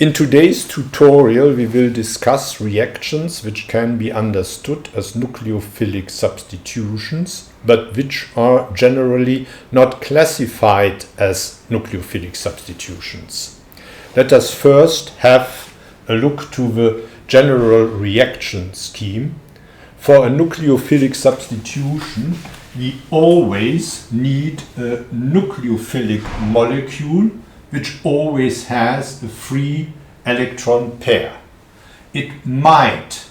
In today's tutorial we will discuss reactions which can be understood as nucleophilic substitutions, but which are generally not classified as nucleophilic substitutions. Let us first have a look to the general reaction scheme. For a nucleophilic substitution, we always need a nucleophilic molecule which always has a free electron pair. It might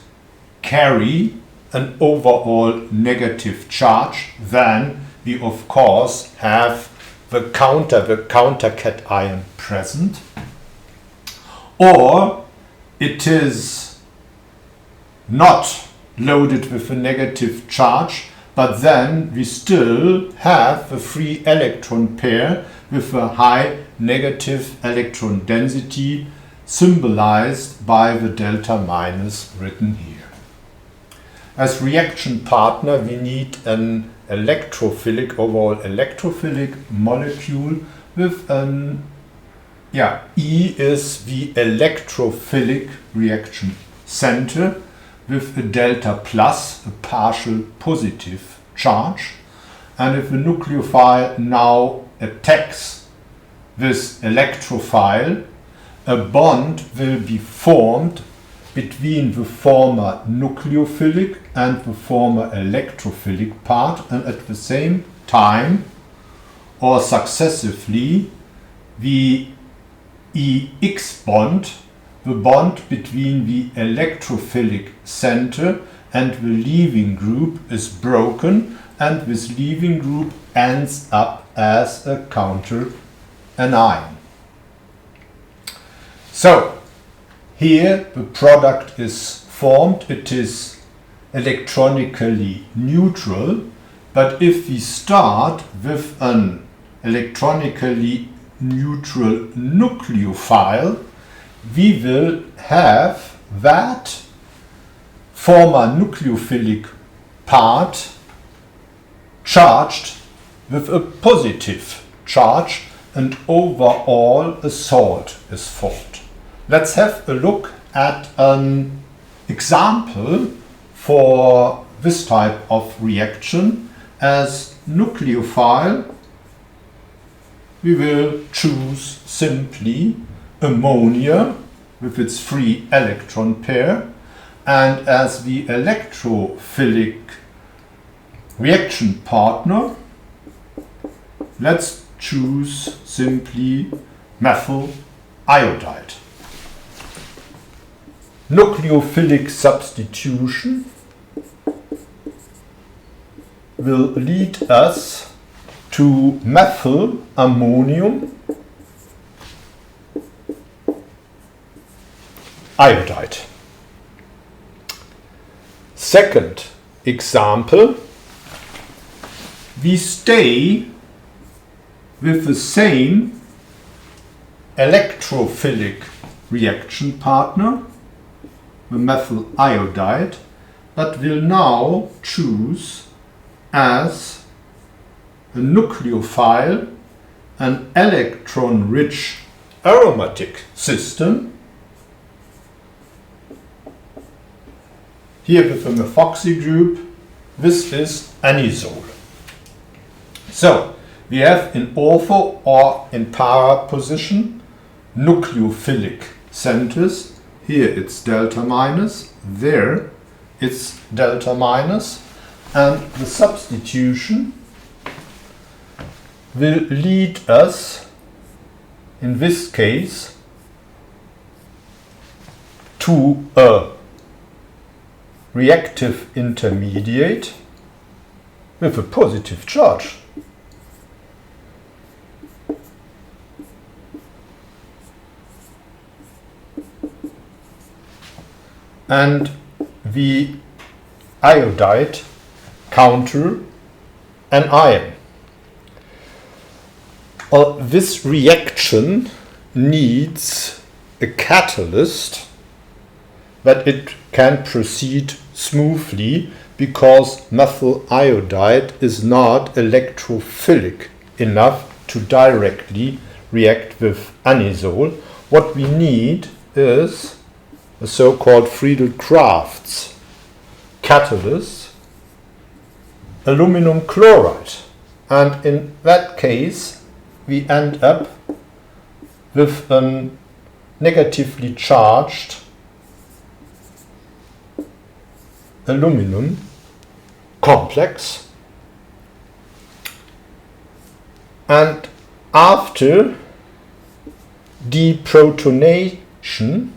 carry an overall negative charge, then we of course have the countercation present, or it is not loaded with a negative charge, but then we still have a free electron pair with a high negative electron density, symbolized by the delta minus written here. As reaction partner, we need an overall electrophilic molecule with an E is the electrophilic reaction center with a delta plus, a partial positive charge. And if the nucleophile now attacks this electrophile, a bond will be formed between the former nucleophilic and the former electrophilic part, and at the same time or successively the EX bond, the bond between the electrophilic center and the leaving group, is broken, and this leaving group ends up as a counter anion. So here the product is formed. It is electronically neutral, but if we start with an electronically neutral nucleophile, we will have that former nucleophilic part charged with a positive charge, and overall a salt is formed. Let's have a look at an example for this type of reaction. As nucleophile, we will choose simply ammonia with its free electron pair, and as the electrophilic reaction partner, let's choose simply methyl iodide. Nucleophilic substitution will lead us to methyl ammonium iodide. Second example, we stay with the same electrophilic reaction partner, the methyl iodide, but will now choose as a nucleophile an electron-rich aromatic system, here with a methoxy group. This is anisole. So we have in ortho or in para position nucleophilic centers. Here it's delta minus, there it's delta minus, and the substitution will lead us, in this case, to a reactive intermediate with a positive charge. And the iodide counter an ion. This reaction needs a catalyst, but it can proceed smoothly because methyl iodide is not electrophilic enough to directly react with anisole. What we need is a so-called Friedel-Crafts catalyst, aluminum chloride. And in that case, we end up with a negatively charged aluminum complex. And after deprotonation,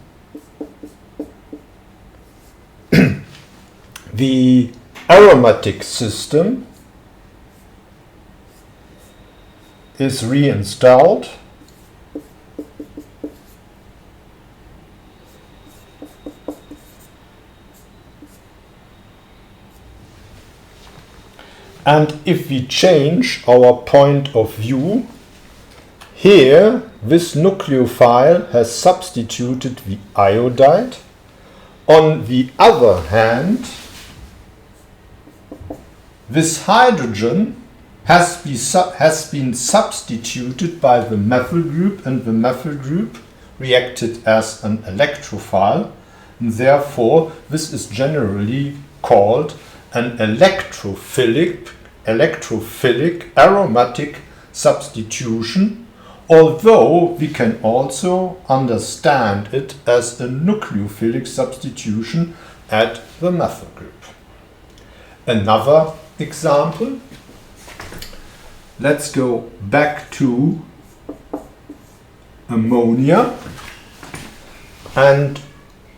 the aromatic system is reinstalled, and if we change our point of view, here this nucleophile has substituted the iodide. On the other hand, this hydrogen has been substituted by the methyl group, and the methyl group reacted as an electrophile, and therefore this is generally called an electrophilic aromatic substitution, although we can also understand it as a nucleophilic substitution at the methyl group. Another example. Let's go back to ammonia, and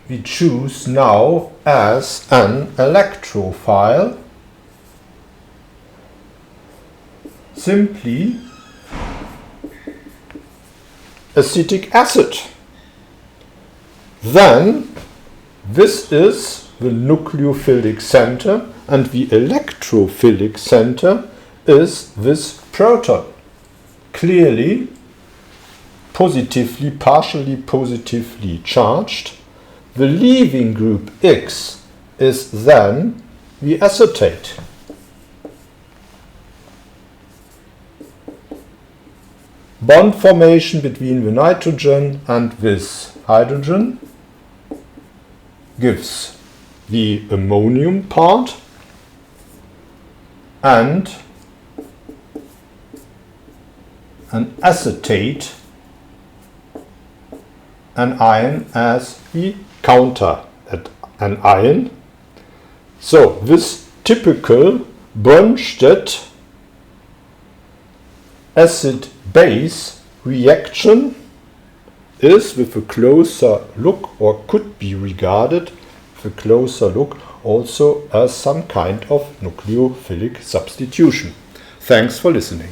we choose now as an electrophile simply acetic acid. Then this is the nucleophilic center, and the electrophilic center is this proton, clearly positively, partially positively charged. The leaving group X is then the acetate. Bond formation between the nitrogen and this hydrogen gives the ammonium part and an acetate anion as the counter anion. So this typical Bronsted acid-base reaction is, with a closer look, or could be regarded with a closer look, also as some kind of nucleophilic substitution. Thanks for listening.